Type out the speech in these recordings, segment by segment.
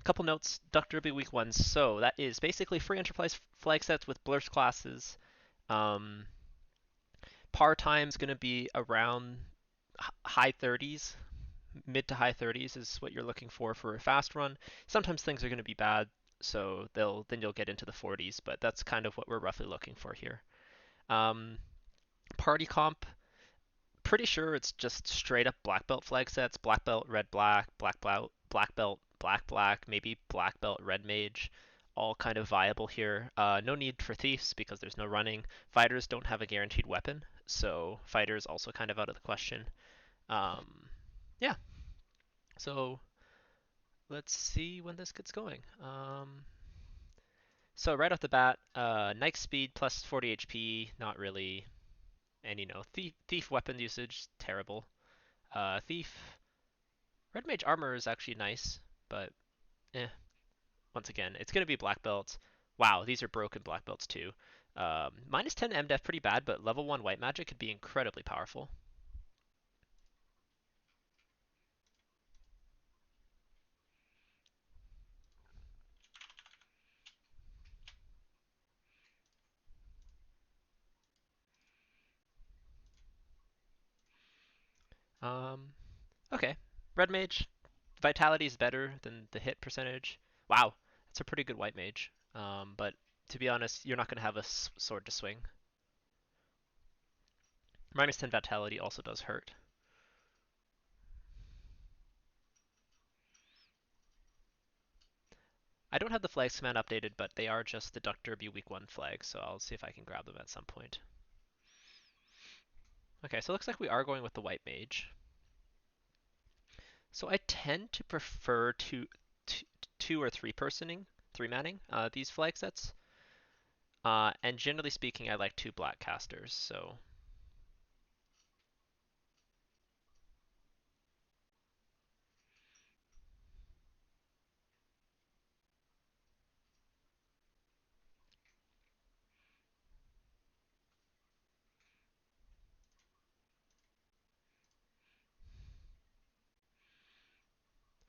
Couple notes, Duck Derby Week 1. So that is basically free enterprise flag sets with blurs classes. Um, par time's going to be around high 30s, mid to high 30s is what you're looking for a fast run. Sometimes things are going to be bad, so then you'll get into the 40s, but that's kind of what we're roughly looking for here. Um, Party comp, pretty sure it's just straight up black belt flag sets, black belt, red black, black belt, black belt, black black, maybe black belt, red mage, all kind of viable here. No need for thieves because there's no running. Fighters don't have a guaranteed weapon, so fighters also kind of out of the question. Um, yeah, so let's see when this gets going. So right off the bat, Nike speed plus 40 HP, not really. And thief weapon usage, terrible. Thief red mage armor is actually nice, but eh. Once again, it's gonna be black belts. Wow, these are broken black belts too. Minus 10 MDef pretty bad, but level 1 white magic could be incredibly powerful. Um, okay, red mage vitality is better than the hit percentage. Wow, that's a pretty good white mage. But to be honest, you're not gonna have a sword to swing. Minus 10 vitality also does hurt. I don't have the flags command updated, but they are just the Duck Derby Week 1 flags, so I'll see if I can grab them at some point. Okay, so it looks like we are going with the white mage. So I tend to prefer two or three manning these flag sets. And generally speaking, I like two black casters, so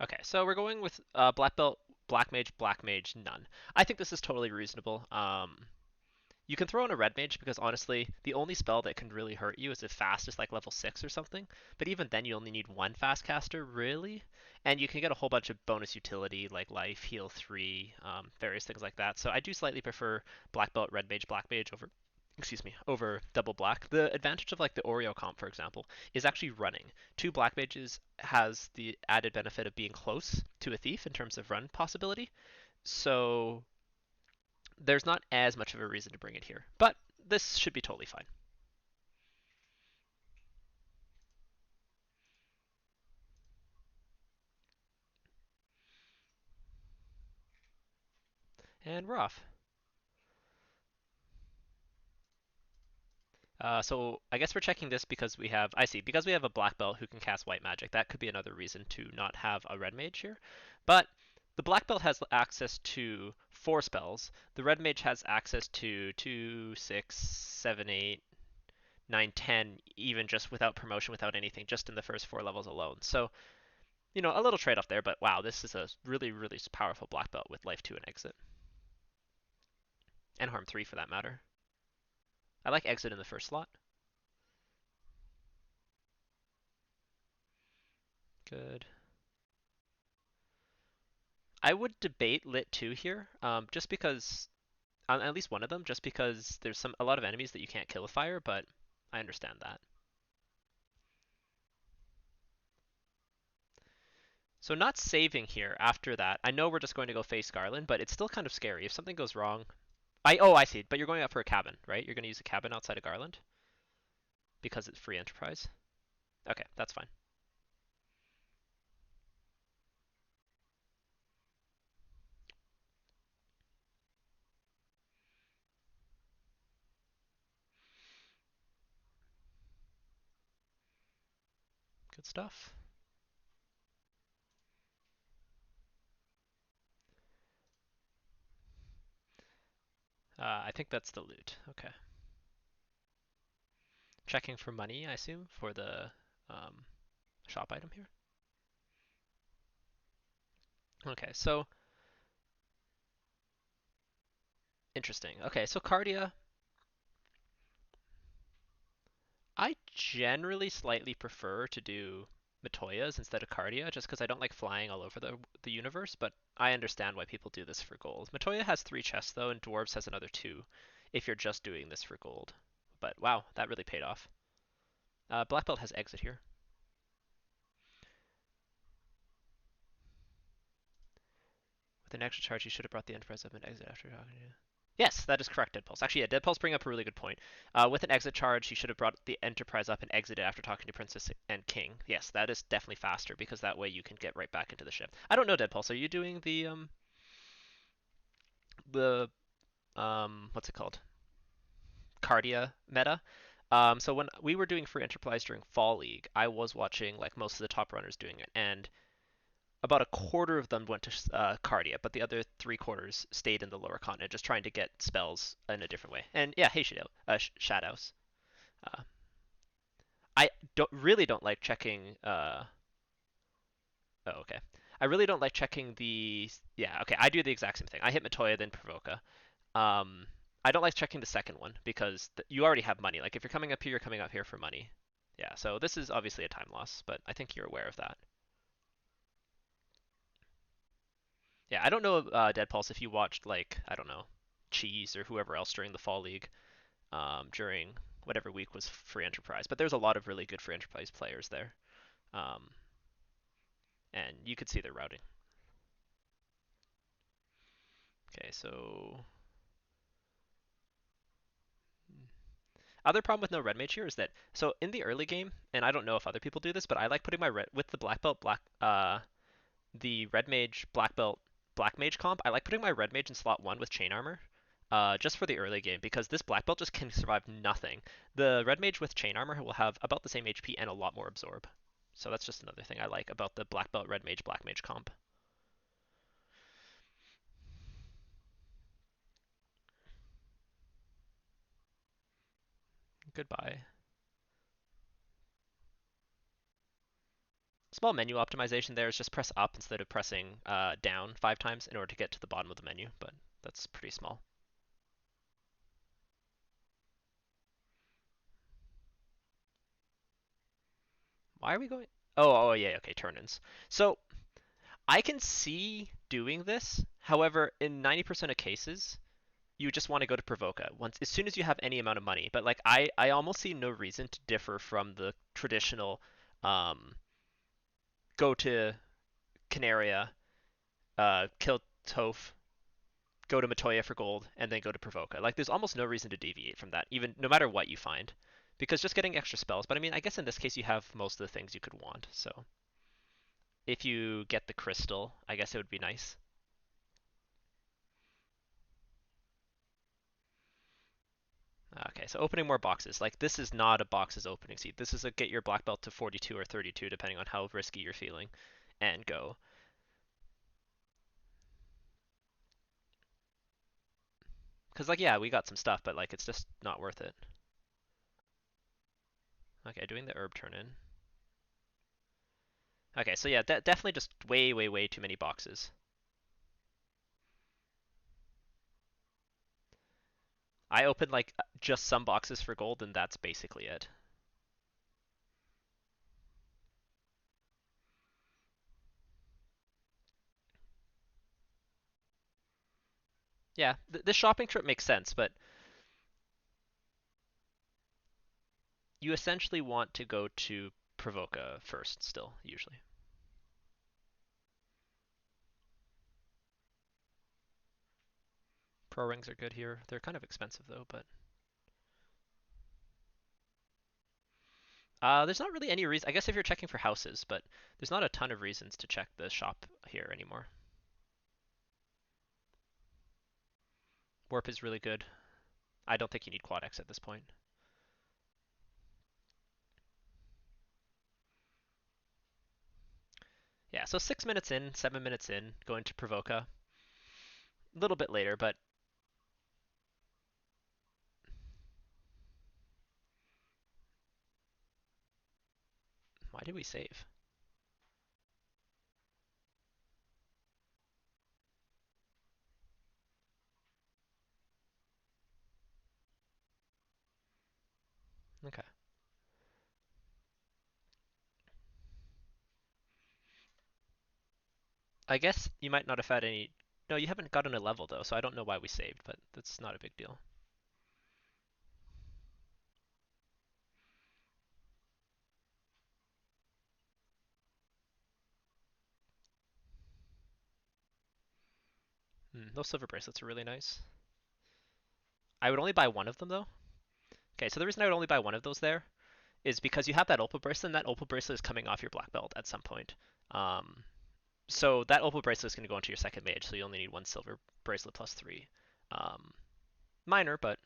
okay, so we're going with black belt, black mage, none. I think this is totally reasonable. You can throw in a red mage because honestly, the only spell that can really hurt you is if fast is like level 6 or something. But even then, you only need one fast caster, really. And you can get a whole bunch of bonus utility like life, heal 3, various things like that. So I do slightly prefer black belt, red mage, black mage over double black. The advantage of like the Oreo comp, for example, is actually running. Two black mages has the added benefit of being close to a thief in terms of run possibility. So there's not as much of a reason to bring it here. But this should be totally fine. And we're off. So I guess we're checking this because because we have a black belt who can cast white magic. That could be another reason to not have a red mage here. But the black belt has access to 4 spells. The red mage has access to 2, 6, 7, 8, 9, 10, even just without promotion, without anything, just in the first 4 levels alone. So, a little trade off there, but wow, this is a really, really powerful black belt with life 2 and exit. And harm 3 for that matter. I like exit in the first slot. Good. I would debate lit 2 here, just because on at least one of them, just because there's a lot of enemies that you can't kill with fire, but I understand that. So not saving here after that. I know we're just going to go face Garland, but it's still kind of scary. If something goes wrong, I see. But you're going out for a cabin, right? You're going to use a cabin outside of Garland because it's free enterprise. Okay, that's fine. Good stuff. I think that's the loot. Okay. Checking for money, I assume, for the shop item here. Okay, so interesting. Okay, so Cardia, I generally slightly prefer to do Matoyas instead of Cardia, just because I don't like flying all over the universe, but I understand why people do this for gold. Matoya has 3 chests though, and Dwarves has another 2, if you're just doing this for gold. But wow, that really paid off. Black Belt has exit here. With an extra charge, you should have brought the Enterprise up and exit after talking to you. Yes, that is correct, Dead Pulse. Actually, yeah, Dead Pulse bring up a really good point. With an exit charge, he should have brought the Enterprise up and exited after talking to Princess and King. Yes, that is definitely faster because that way you can get right back into the ship. I don't know, Dead Pulse. Are you doing the what's it called? Cardia meta? So when we were doing free Enterprise during Fall League, I was watching like most of the top runners doing it, and about a quarter of them went to Cardia, but the other 3 quarters stayed in the lower continent, just trying to get spells in a different way. And yeah, hey Shadows. Uh, I really don't like checking. Oh, okay. I really don't like checking the. Yeah, okay. I do the exact same thing. I hit Matoya then Provoca. Um, I don't like checking the second one because you already have money. Like if you're coming up here, you're coming up here for money. Yeah. So this is obviously a time loss, but I think you're aware of that. Yeah, I don't know, Dead Pulse, if you watched like I don't know, Cheese or whoever else during the Fall League, during whatever week was free Enterprise, but there's a lot of really good free Enterprise players there, um, and you could see their routing. Okay, so other problem with no red mage here is that so in the early game, and I don't know if other people do this, but I like putting my red with the black belt the red mage black belt black mage comp. I like putting my red mage in slot 1 with chain armor. Just for the early game, because this black belt just can survive nothing. The red mage with chain armor will have about the same HP and a lot more absorb. So that's just another thing I like about the black belt red mage black mage comp. Goodbye. Small menu optimization there is just press up instead of pressing down 5 times in order to get to the bottom of the menu, but that's pretty small. Why are we going? Oh yeah, okay, turn-ins. So I can see doing this. However, in 90% of cases, you just want to go to Provoca once as soon as you have any amount of money. But like I almost see no reason to differ from the traditional um, go to Canaria, kill Toph, go to Matoya for gold, and then go to Provoca. Like there's almost no reason to deviate from that, even no matter what you find. Because just getting extra spells, but I mean I guess in this case you have most of the things you could want, so if you get the crystal, I guess it would be nice. Okay, so opening more boxes. Like this is not a boxes opening seed. This is a get your black belt to 42 or 32 depending on how risky you're feeling and go. Cuz like yeah, we got some stuff, but like it's just not worth it. Okay, doing the herb turn in. Okay, so yeah, definitely just way too many boxes. I opened like just some boxes for gold and that's basically it. Yeah, this shopping trip makes sense, but you essentially want to go to Provoca first still, usually. Pro rings are good here. They're kind of expensive though, but there's not really any reason. I guess if you're checking for houses, but there's not a ton of reasons to check the shop here anymore. Warp is really good. I don't think you need quad X at this point. Yeah, so 6 minutes in, 7 minutes in, going to Provoca. A little bit later, but why did we save? Okay. I guess you might not have had any. No, you haven't gotten a level though, so I don't know why we saved, but that's not a big deal. Those silver bracelets are really nice. I would only buy one of them though. Okay, so the reason I would only buy one of those there is because you have that opal bracelet, and that opal bracelet is coming off your black belt at some point. Um, so that opal bracelet is going to go into your second mage, so you only need one silver bracelet plus three. Um, Minor, but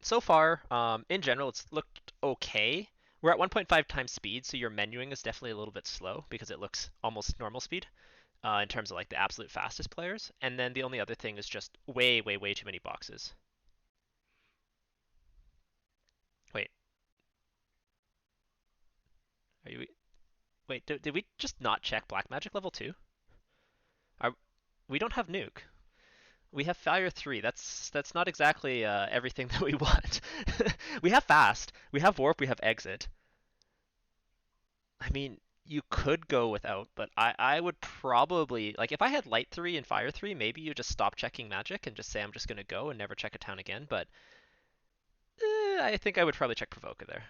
so far, in general, it's looked okay. We're at 1.5 times speed, so your menuing is definitely a little bit slow because it looks almost normal speed in terms of like the absolute fastest players. And then the only other thing is just way, way, way too many boxes. Wait, are you? Wait, did we just not check Black Magic level 2? Are, we don't have Nuke. We have Fire 3. That's not exactly everything that we want. We have Fast. We have Warp. We have Exit. I mean, you could go without, but I would probably like if I had Light 3 and Fire 3, maybe you just stop checking Magic and just say I'm just gonna go and never check a town again. But I think I would probably check Provoca there.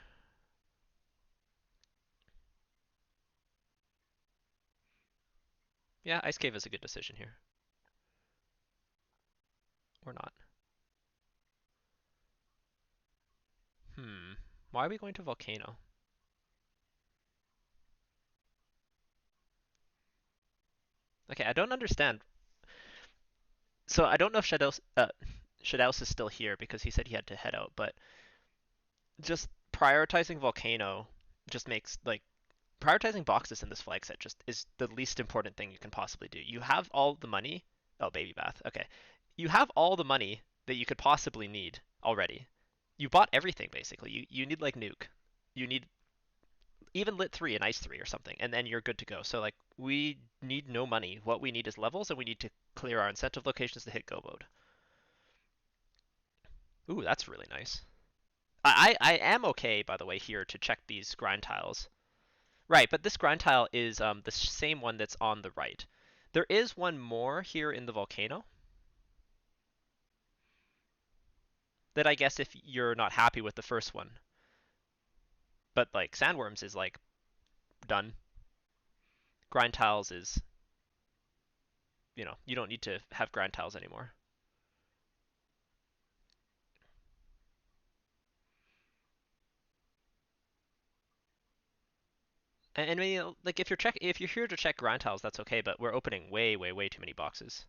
Yeah, Ice Cave is a good decision here. Or not. Why are we going to Volcano? Okay, I don't understand. So I don't know if Shadaos is still here because he said he had to head out, but just prioritizing Volcano just makes like prioritizing boxes in this flag set just is the least important thing you can possibly do. You have all the money. Oh, baby bath. Okay. You have all the money that you could possibly need already. You bought everything basically. You need like nuke. You need even lit 3 and ice 3 or something, and then you're good to go. So like we need no money. What we need is levels, and we need to clear our incentive locations to hit go mode. Ooh, that's really nice. I am okay, by the way, here to check these grind tiles. Right, but this grind tile is the same one that's on the right. There is one more here in the volcano that I guess if you're not happy with the first one. But like sandworms is like done. Grind tiles is, you don't need to have grind tiles anymore. And I mean, like if you're here to check grind tiles, that's okay. But we're opening way, way, way too many boxes.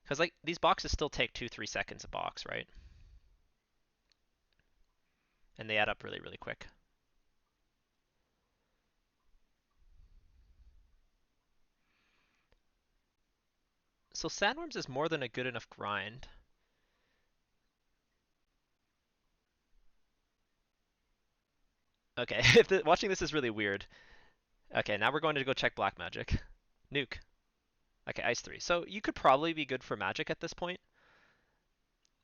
Because like these boxes still take 2-3 seconds a box, right? And they add up really, really quick. So sandworms is more than a good enough grind. Okay, watching this is really weird. Okay, now we're going to go check black magic. Nuke. Okay, ice 3. So you could probably be good for magic at this point.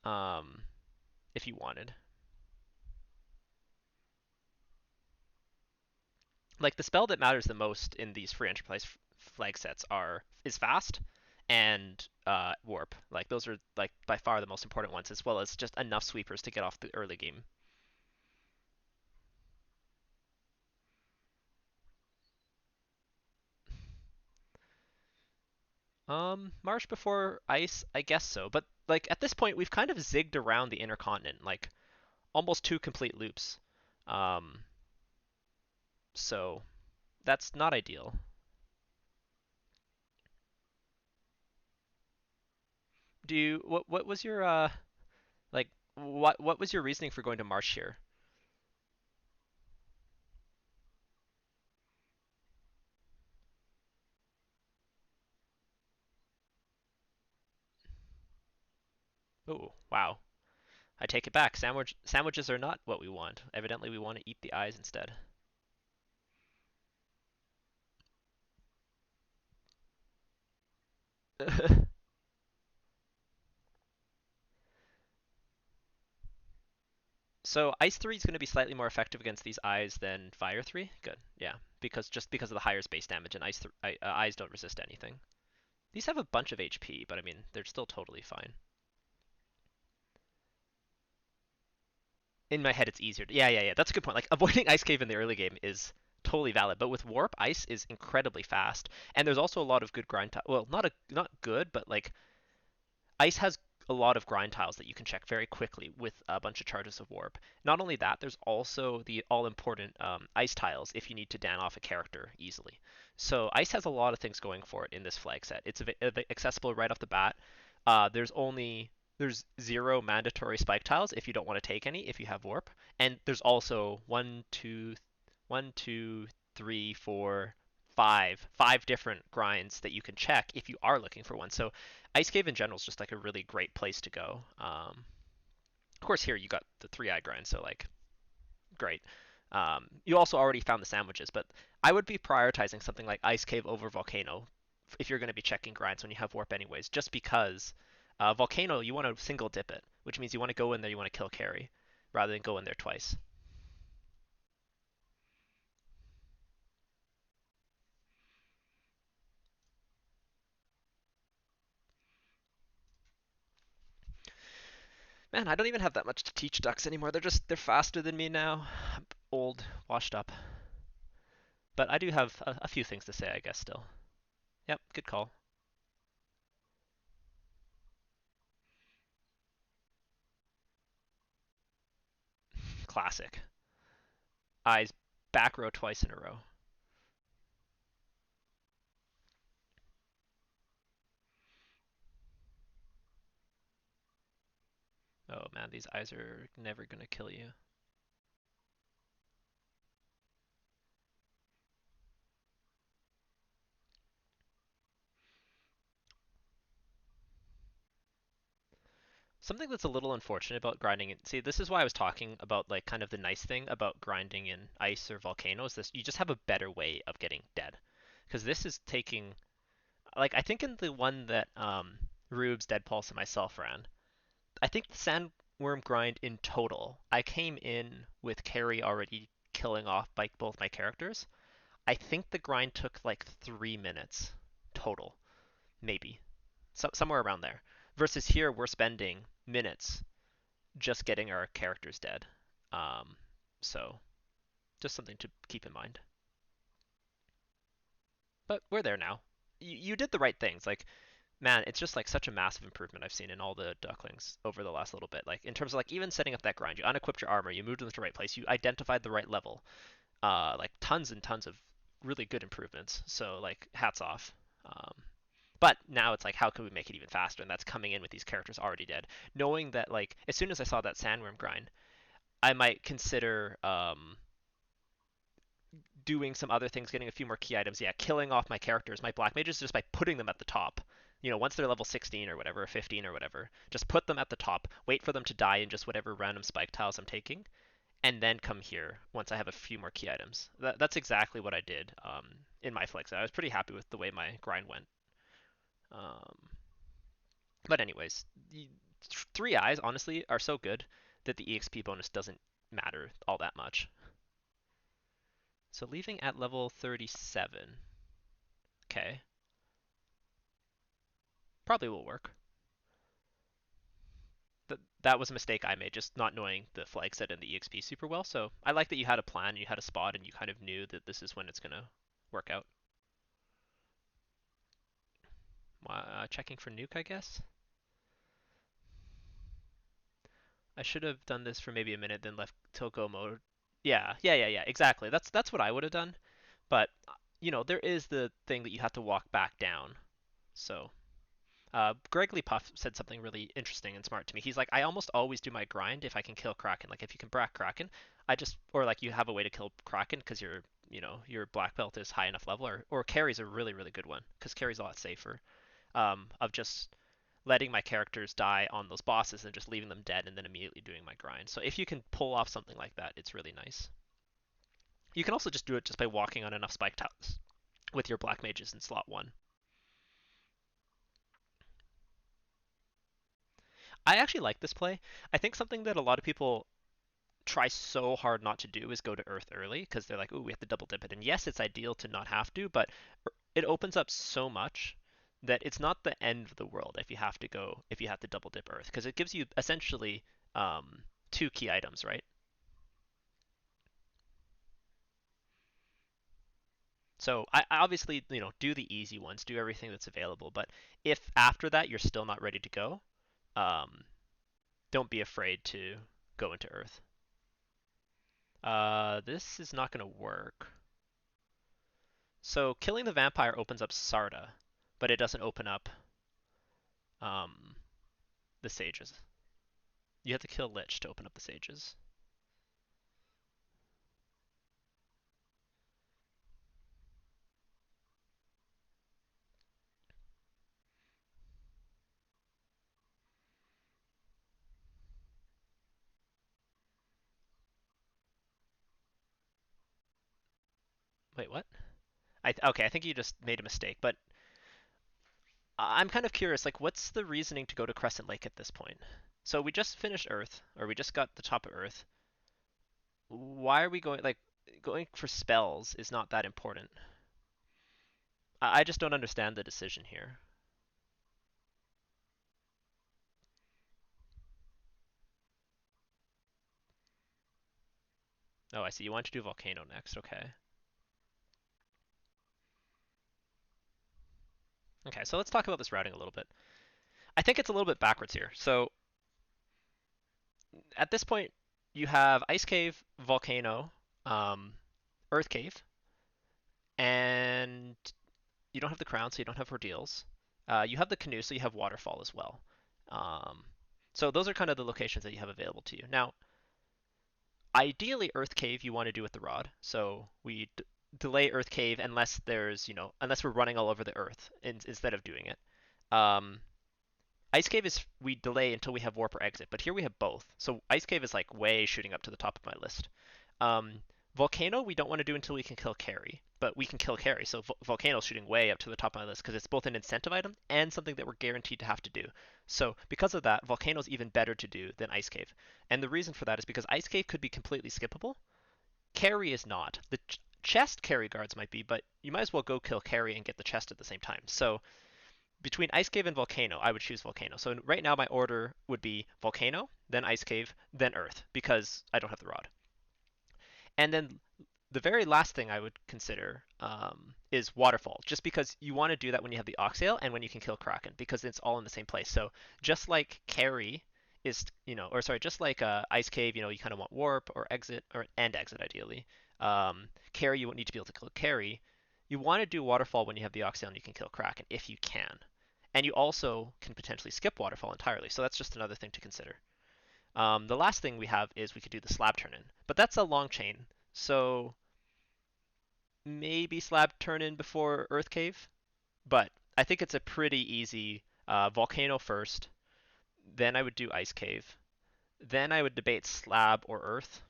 Um, if you wanted. Like the spell that matters the most in these free enterprise flag sets is fast and warp. Like those are like by far the most important ones, as well as just enough sweepers to get off the early game. March before ice, I guess so. But like at this point, we've kind of zigged around the inner continent, like almost 2 complete loops. Um, so that's not ideal. What was your like what was your reasoning for going to Marsh here? Oh, wow. I take it back. Sandwiches are not what we want. Evidently, we want to eat the eyes instead. So Ice 3 is going to be slightly more effective against these eyes than Fire 3. Good, yeah, because of the higher space damage, and eyes don't resist anything. These have a bunch of HP, but I mean they're still totally fine. In my head, it's easier. Yeah. That's a good point. Like avoiding Ice Cave in the early game is totally valid, but with Warp, Ice is incredibly fast, and there's also a lot of good grind. Well, not good, but like Ice has a lot of grind tiles that you can check very quickly with a bunch of charges of warp. Not only that, there's also the all-important ice tiles if you need to dan off a character easily. So Ice has a lot of things going for it in this flag set. It's accessible right off the bat. There's 0 mandatory spike tiles if you don't want to take any if you have warp, and there's also one, two, three, four, five different grinds that you can check if you are looking for one. So Ice Cave in general is just like a really great place to go. Of course, here you got the 3-eye grind, so like great. You also already found the sandwiches, but I would be prioritizing something like Ice Cave over Volcano if you're going to be checking grinds when you have warp anyways, just because Volcano you want to single dip it, which means you want to go in there, you want to kill carry, rather than go in there twice. Man, I don't even have that much to teach ducks anymore. They're faster than me now. I'm old, washed up. But I do have a few things to say, I guess, still. Yep, good call. Classic. Eyes back row twice in a row. Oh man, these eyes are never gonna kill you. Something that's a little unfortunate about grinding in, see, this is why I was talking about like kind of the nice thing about grinding in ice or volcanoes. This you just have a better way of getting dead, because this is taking like I think in the one that Rubes, Dead Pulse, and myself ran, I think the sandworm grind in total, I came in with carry already killing off by both my characters. I think the grind took like 3 minutes total, maybe somewhere around there. Versus here, we're spending minutes just getting our characters dead. Um, so just something to keep in mind. But we're there now. You did the right things. Like, man, it's just like such a massive improvement I've seen in all the ducklings over the last little bit. Like in terms of like even setting up that grind, you unequipped your armor, you moved them to the right place, you identified the right level. Like tons and tons of really good improvements. So like hats off. Um, but now it's like how can we make it even faster? And that's coming in with these characters already dead. Knowing that like as soon as I saw that sandworm grind, I might consider doing some other things, getting a few more key items. Yeah, killing off my characters, my black mages, just by putting them at the top. You know, once they're level 16 or whatever, or 15 or whatever, just put them at the top, wait for them to die in just whatever random spike tiles I'm taking, and then come here once I have a few more key items. That's exactly what I did in my flex. I was pretty happy with the way my grind went. Um, but anyways, 3 eyes honestly are so good that the EXP bonus doesn't matter all that much. So leaving at level 37. Okay, probably will work. That was a mistake I made, just not knowing the flag set and the EXP super well. So I like that you had a plan, you had a spot, and you kind of knew that this is when it's gonna work out. Checking for nuke, I guess. I should have done this for maybe a minute, then left till go mode. Yeah. Exactly. That's what I would have done. But you know, there is the thing that you have to walk back down. So Greg Lee Puff said something really interesting and smart to me. He's like, I almost always do my grind if I can kill Kraken. Like if you can brack Kraken, or like you have a way to kill Kraken because your black belt is high enough level, or carry's a really really good one because carry's a lot safer. Of just letting my characters die on those bosses and just leaving them dead and then immediately doing my grind. So if you can pull off something like that, it's really nice. You can also just do it just by walking on enough spike tiles with your black mages in slot 1. I actually like this play. I think something that a lot of people try so hard not to do is go to Earth early because they're like, "Ooh, we have to double dip it." And yes, it's ideal to not have to, but it opens up so much that it's not the end of the world if you have to double dip Earth because it gives you essentially um, two key items, right? So I obviously do the easy ones, do everything that's available. But if after that you're still not ready to go, um, don't be afraid to go into Earth. This is not going to work. So killing the vampire opens up Sarda, but it doesn't open up um, the sages. You have to kill Lich to open up the sages. Wait, what? Okay, I think you just made a mistake, but I'm kind of curious. Like, what's the reasoning to go to Crescent Lake at this point? So we just finished Earth, or we just got the top of Earth. Why are we going? Like, going for spells is not that important. I just don't understand the decision here. Oh, I see. You want to do Volcano next. Okay. Okay, so let's talk about this routing a little bit. I think it's a little bit backwards here. So at this point, you have Ice Cave, Volcano, um, Earth Cave, and you don't have the Crown, so you don't have Ordeals. You have the Canoe, so you have Waterfall as well. Um, so those are kind of the locations that you have available to you. Now, ideally, Earth Cave you want to do with the Rod. So we delay Earth Cave unless unless we're running all over the Earth instead of doing it. Um, Ice Cave is we delay until we have Warp or Exit, but here we have both. So Ice Cave is like way shooting up to the top of my list. Um, Volcano we don't want to do until we can kill Carry, but we can kill Carry. So Volcano's shooting way up to the top of my list because it's both an incentive item and something that we're guaranteed to have to do. So because of that, Volcano's even better to do than Ice Cave. And the reason for that is because Ice Cave could be completely skippable. Carry is not. The chest Carry guards might be, but you might as well go kill Carry and get the chest at the same time. So between Ice Cave and Volcano, I would choose Volcano. So right now my order would be Volcano, then Ice Cave, then Earth, because I don't have the rod. And then the very last thing I would consider is Waterfall, just because you want to do that when you have the Oxale and when you can kill Kraken, because it's all in the same place. So just like Carry is, or sorry, just like Ice Cave, you kind of want Warp or Exit, or and Exit ideally. Carry, you need to be able to kill Carry. You want to do Waterfall when you have the Oxale and you can kill Kraken, if you can. And you also can potentially skip Waterfall entirely, so that's just another thing to consider. The last thing we have is we could do the slab turn in, but that's a long chain, so maybe slab turn in before Earth Cave, but I think it's a pretty easy Volcano first, then I would do Ice Cave, then I would debate slab or Earth,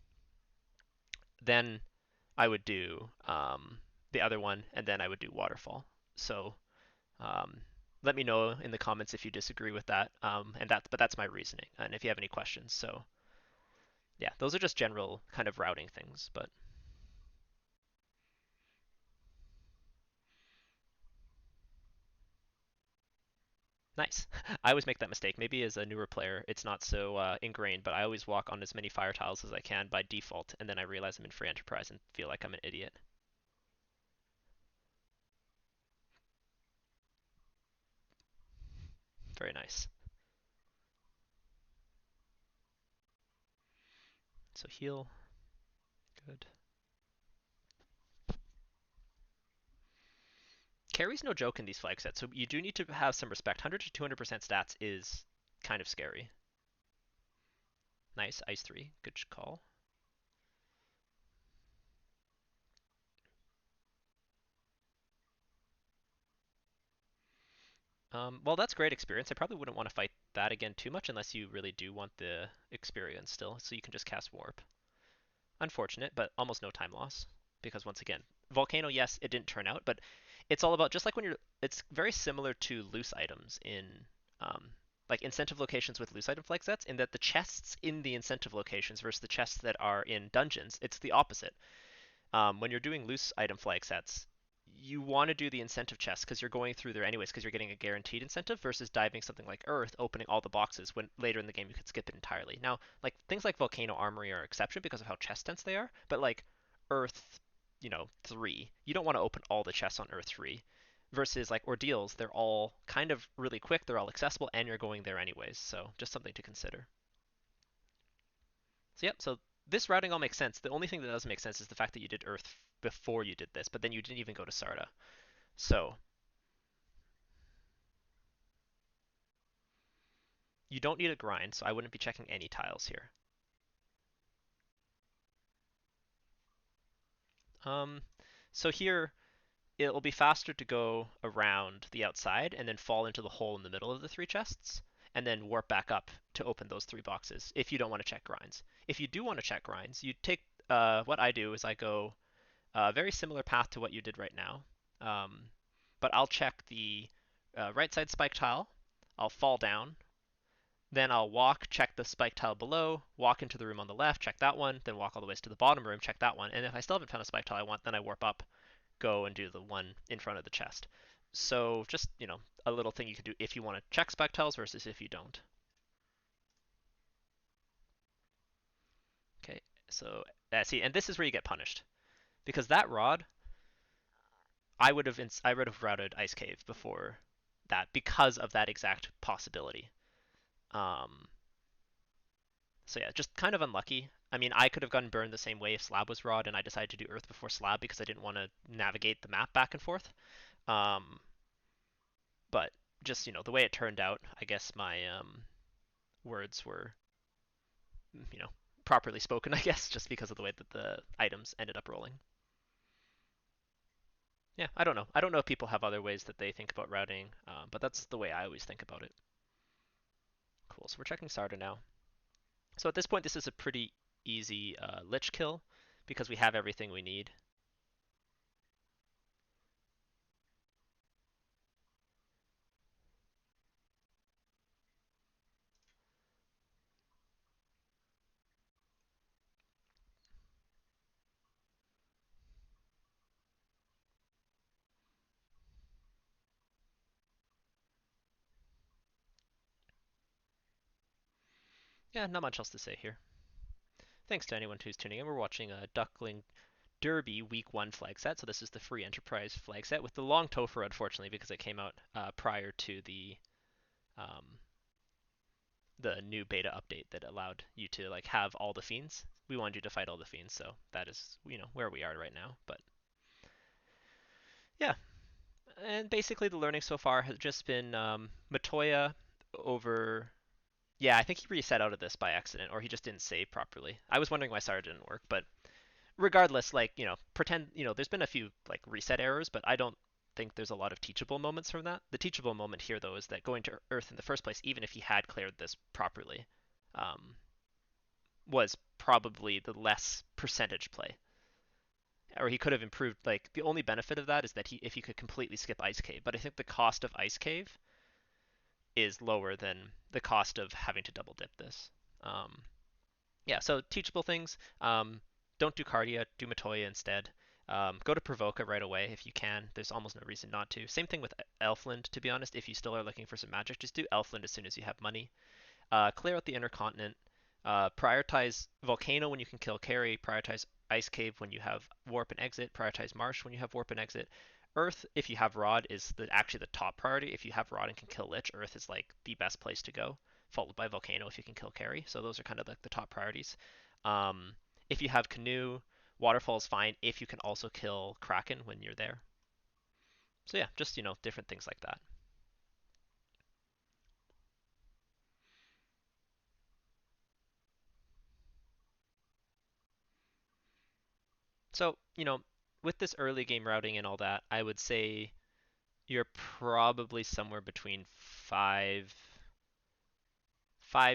then I would do the other one, and then I would do Waterfall. So um, let me know in the comments if you disagree with that, but that's my reasoning, and if you have any questions. So yeah, those are just general kind of routing things, but nice. I always make that mistake. Maybe as a newer player, it's not so ingrained, but I always walk on as many fire tiles as I can by default, and then I realize I'm in free enterprise and feel like I'm an idiot. Very nice. So heal, good. Carry's no joke in these flag sets, so you do need to have some respect. 100 to 200% stats is kind of scary. Nice, Ice 3, good call. Well, that's great experience. I probably wouldn't want to fight that again too much unless you really do want the experience still, so you can just cast Warp. Unfortunate, but almost no time loss. Because once again, Volcano, yes, it didn't turn out, but it's all about just like when you're. It's very similar to loose items in like incentive locations with loose item flag sets, in that the chests in the incentive locations versus the chests that are in dungeons, it's the opposite. When you're doing loose item flag sets, you want to do the incentive chests because you're going through there anyways because you're getting a guaranteed incentive versus diving something like Earth, opening all the boxes when later in the game you could skip it entirely. Now, like things like Volcano Armory are an exception because of how chest dense they are, but like Earth, 3, you don't want to open all the chests on Earth 3 versus like ordeals, they're all kind of really quick, they're all accessible, and you're going there anyways. So just something to consider. So yep, so this routing all makes sense. The only thing that doesn't make sense is the fact that you did Earth before you did this, but then you didn't even go to Sarda. So you don't need a grind, so I wouldn't be checking any tiles here. Um, so here it'll be faster to go around the outside and then fall into the hole in the middle of the 3 chests, and then warp back up to open those 3 boxes if you don't want to check grinds. If you do want to check grinds, you take what I do is I go a very similar path to what you did right now, but I'll check the right side spike tile. I'll fall down, then I'll walk, check the spike tile below, walk into the room on the left, check that one, then walk all the way to the bottom room, check that one. And if I still haven't found a spike tile I want, then I warp up, go and do the one in front of the chest. So just, a little thing you can do if you want to check spike tiles versus if you don't. Okay, so see, and this is where you get punished. Because that rod, I would have routed Ice Cave before that because of that exact possibility. Um, So yeah, just kind of unlucky. I mean, I could have gotten burned the same way if Slab was Rod and I decided to do Earth before Slab because I didn't want to navigate the map back and forth. Um, but just, the way it turned out, I guess my words were, you know, properly spoken, I guess, just because of the way that the items ended up rolling. Yeah, I don't know. I don't know if people have other ways that they think about routing, but that's the way I always think about it. Cool, so we're checking Sarda now. So at this point, this is a pretty easy Lich kill because we have everything we need. Yeah, not much else to say here. Thanks to anyone who's tuning in. We're watching a Duckling Derby Week 1 flag set. So this is the free Enterprise flag set with the long Topher, unfortunately, because it came out prior to um, the new beta update that allowed you to like have all the fiends. We wanted you to fight all the fiends, so that is where we are right now. But yeah, and basically the learning so far has just been Matoya over. Yeah, I think he reset out of this by accident, or he just didn't save properly. I was wondering why Sarah didn't work, but regardless, like, pretend, there's been a few like reset errors, but I don't think there's a lot of teachable moments from that. The teachable moment here, though, is that going to Earth in the first place, even if he had cleared this properly, um, was probably the less percentage play. Or he could have improved. Like the only benefit of that is that if he could completely skip Ice Cave, but I think the cost of Ice Cave is lower than the cost of having to double dip this. Um, yeah, so teachable things. Don't do Cardia, do Matoya instead. Go to Provoca right away if you can. There's almost no reason not to. Same thing with Elfland, to be honest. If you still are looking for some magic, just do Elfland as soon as you have money. Clear out the Intercontinent. Prioritize Volcano when you can kill Carry. Prioritize Ice Cave when you have Warp and Exit. Prioritize Marsh when you have Warp and Exit. Earth, if you have Rod, is actually the top priority. If you have Rod and can kill Lich, Earth is like the best place to go, followed by Volcano if you can kill Carry. So those are kind of like the top priorities. Um, if you have Canoe, Waterfall is fine if you can also kill Kraken when you're there. So yeah, just different things like that. So with this early game routing and all that, I would say you're probably somewhere between 5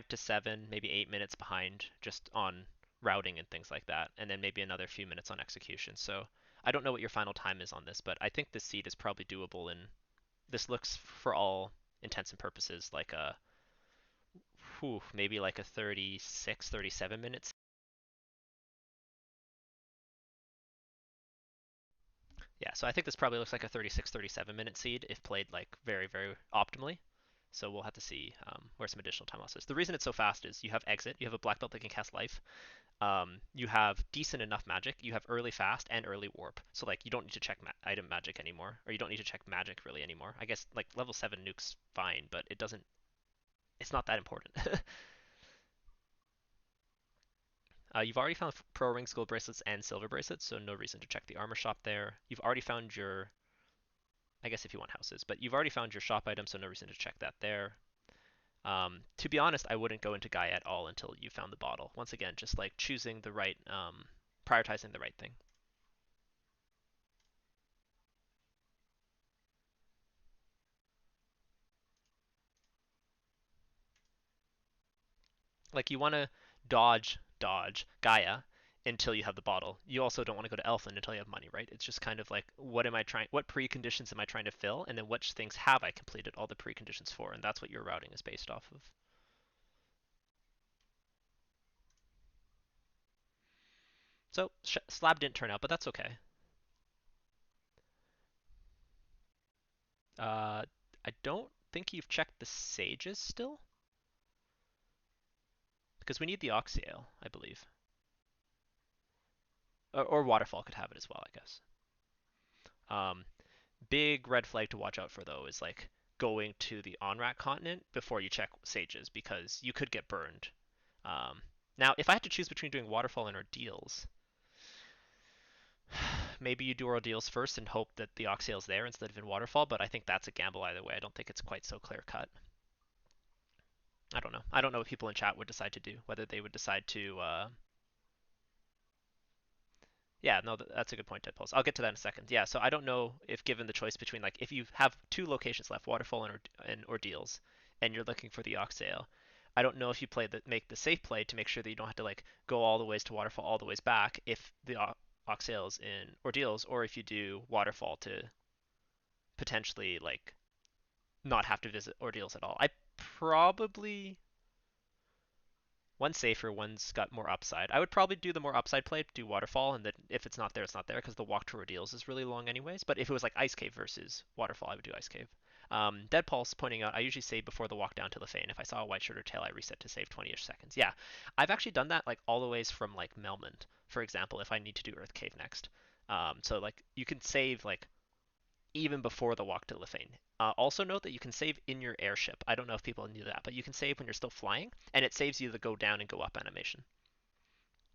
to 7, maybe 8 minutes behind just on routing and things like that, and then maybe another few minutes on execution. So I don't know what your final time is on this, but I think this seed is probably doable, and this looks, for all intents and purposes, like a whew, maybe like a 36, 37 minutes. Yeah, so I think this probably looks like a 36, 37 minute seed if played like very, very optimally. So we'll have to see where some additional time loss is. The reason it's so fast is you have exit, you have a black belt that can cast life, you have decent enough magic, you have early fast and early warp. So like you don't need to check item magic anymore, or you don't need to check magic really anymore. I guess like level 7 nuke's fine, but it doesn't. It's not that important. You've already found pro rings, gold bracelets, and silver bracelets, so no reason to check the armor shop there. You've already found your, I guess if you want houses, but you've already found your shop item, so no reason to check that there. To be honest, I wouldn't go into Gaia at all until you found the bottle. Once again, just like choosing the right, prioritizing the right thing. Like you want to dodge Gaia until you have the bottle. You also don't want to go to Elfland until you have money, right? It's just kind of like what preconditions am I trying to fill, and then which things have I completed all the preconditions for, and that's what your routing is based off of. So Slab didn't turn out, but that's okay. I don't think you've checked the Sages still, because we need the Oxyale, I believe. Or Waterfall could have it as well, I guess. Um, Big red flag to watch out for though is like going to the Onrak continent before you check Sages because you could get burned. Um, Now, if I had to choose between doing Waterfall and Ordeals, maybe you do Ordeals first and hope that the Oxyale's there instead of in Waterfall, but I think that's a gamble either way. I don't think it's quite so clear cut. I don't know. I don't know what people in chat would decide to do. Whether they would decide to yeah, no, that's a good point, Deadpulse. I'll get to that in a second. Yeah, so I don't know if given the choice between like if you have two locations left, Waterfall and Ordeals, and you're looking for the Oxale, I don't know if you make the safe play to make sure that you don't have to like go all the ways to Waterfall all the ways back if the Oxale's in Ordeals, or if you do Waterfall to potentially like not have to visit Ordeals at all. I probably one's safer, one's got more upside. I would probably do the more upside play, do Waterfall, and then if it's not there, it's not there, because the walk to Ordeals is really long anyways. But if it was like Ice Cave versus Waterfall, I would do Ice Cave. Dead Pulse pointing out, I usually save before the walk down to Lefane. If I saw a white shirt or tail, I reset to save 20-ish seconds. Yeah, I've actually done that like all the ways from like Melmond, for example, if I need to do Earth Cave next. So like you can save like even before the walk to Lefane. Also note that you can save in your airship. I don't know if people knew that, but you can save when you're still flying, and it saves you the go down and go up animation,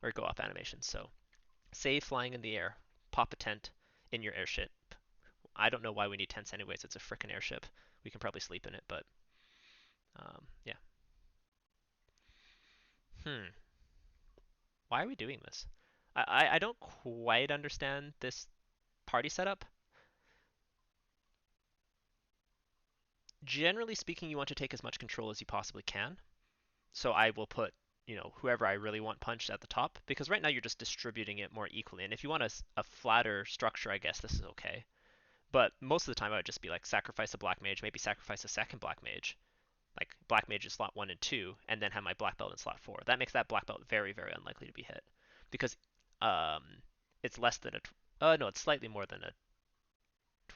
or go up animation. So save flying in the air, pop a tent in your airship. I don't know why we need tents anyways. It's a frickin' airship. We can probably sleep in it, but yeah. Hmm. Why are we doing this? I don't quite understand this party setup. Generally speaking, you want to take as much control as you possibly can. So I will put, whoever I really want punched at the top, because right now you're just distributing it more equally. And if you want a flatter structure, I guess this is okay. But most of the time I would just be like sacrifice a black mage, maybe sacrifice a second black mage, like black mage in slot 1 and 2, and then have my black belt in slot 4. That makes that black belt very, very unlikely to be hit, because um, it's less than no, it's slightly more than a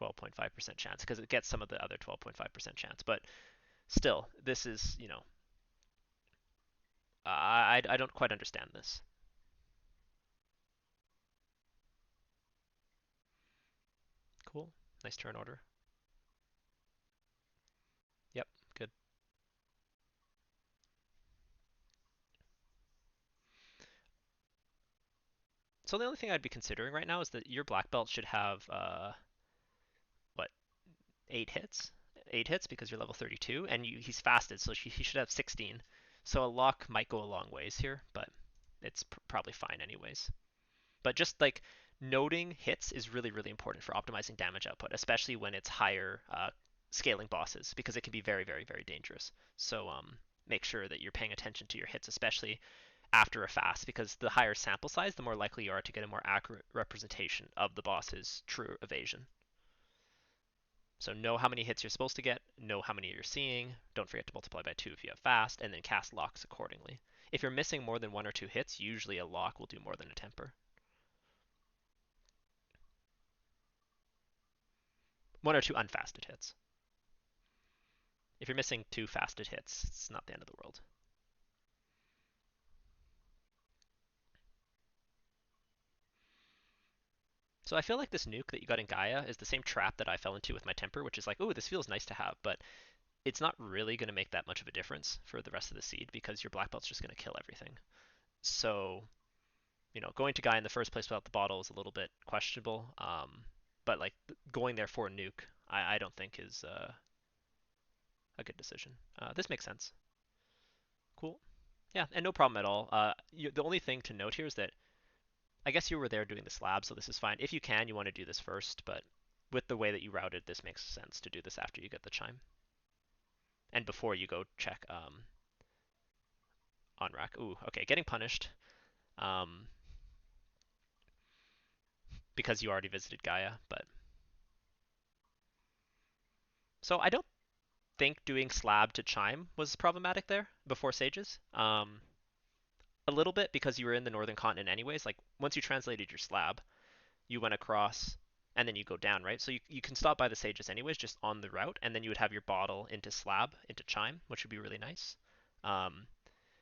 12.5% chance, because it gets some of the other 12.5% chance. But still, this is, I don't quite understand this. Cool. Nice turn order. Yep, good. So the only thing I'd be considering right now is that your black belt should have what, 8 hits? 8 hits because you're level 32, and he's fasted, so he should have 16. So a lock might go a long ways here, but it's probably fine anyways. But just like noting hits is really, really important for optimizing damage output, especially when it's higher scaling bosses, because it can be very, very, very dangerous. So make sure that you're paying attention to your hits, especially after a fast, because the higher sample size, the more likely you are to get a more accurate representation of the boss's true evasion. So know how many hits you're supposed to get, know how many you're seeing, don't forget to multiply by 2 if you have fast, and then cast locks accordingly. If you're missing more than 1 or 2 hits, usually a lock will do more than a temper. 1 or 2 unfasted hits. If you're missing 2 fasted hits, it's not the end of the world. So I feel like this nuke that you got in Gaia is the same trap that I fell into with my temper, which is like, oh, this feels nice to have, but it's not really going to make that much of a difference for the rest of the seed because your black belt's just going to kill everything. So, going to Gaia in the first place without the bottle is a little bit questionable. But like going there for a nuke, I don't think is a good decision. This makes sense. Cool. Yeah, and no problem at all. The only thing to note here is that I guess you were there doing the slab, so this is fine. If you can, you want to do this first, but with the way that you routed, this makes sense to do this after you get the chime. And before you go check on rack. Ooh, okay, getting punished um, because you already visited Gaia, but so I don't think doing slab to chime was problematic there before Sages. A little bit because you were in the northern continent anyways. Like once you translated your slab, you went across and then you go down, right? So you can stop by the Sages anyways, just on the route, and then you would have your bottle into slab, into chime, which would be really nice. Um,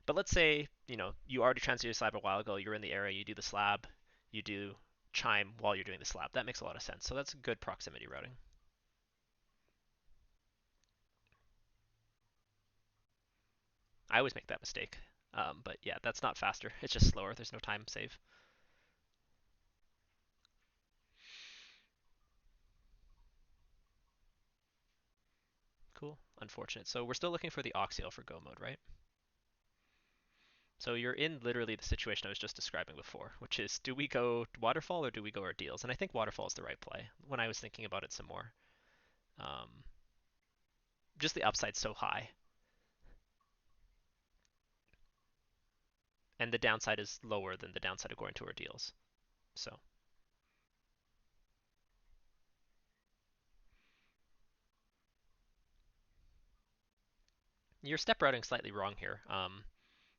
but let's say, you already translated your slab a while ago, you're in the area, you do the slab, you do chime while you're doing the slab. That makes a lot of sense. So that's good proximity routing. I always make that mistake. But yeah, that's not faster. It's just slower. There's no time save. Cool. Unfortunate. So we're still looking for the Oxial for go mode, right? So you're in literally the situation I was just describing before, which is do we go Waterfall or do we go Ordeals? And I think Waterfall is the right play when I was thinking about it some more. Um, just the upside's so high. And the downside is lower than the downside of going to Ordeals. So you're step routing slightly wrong here.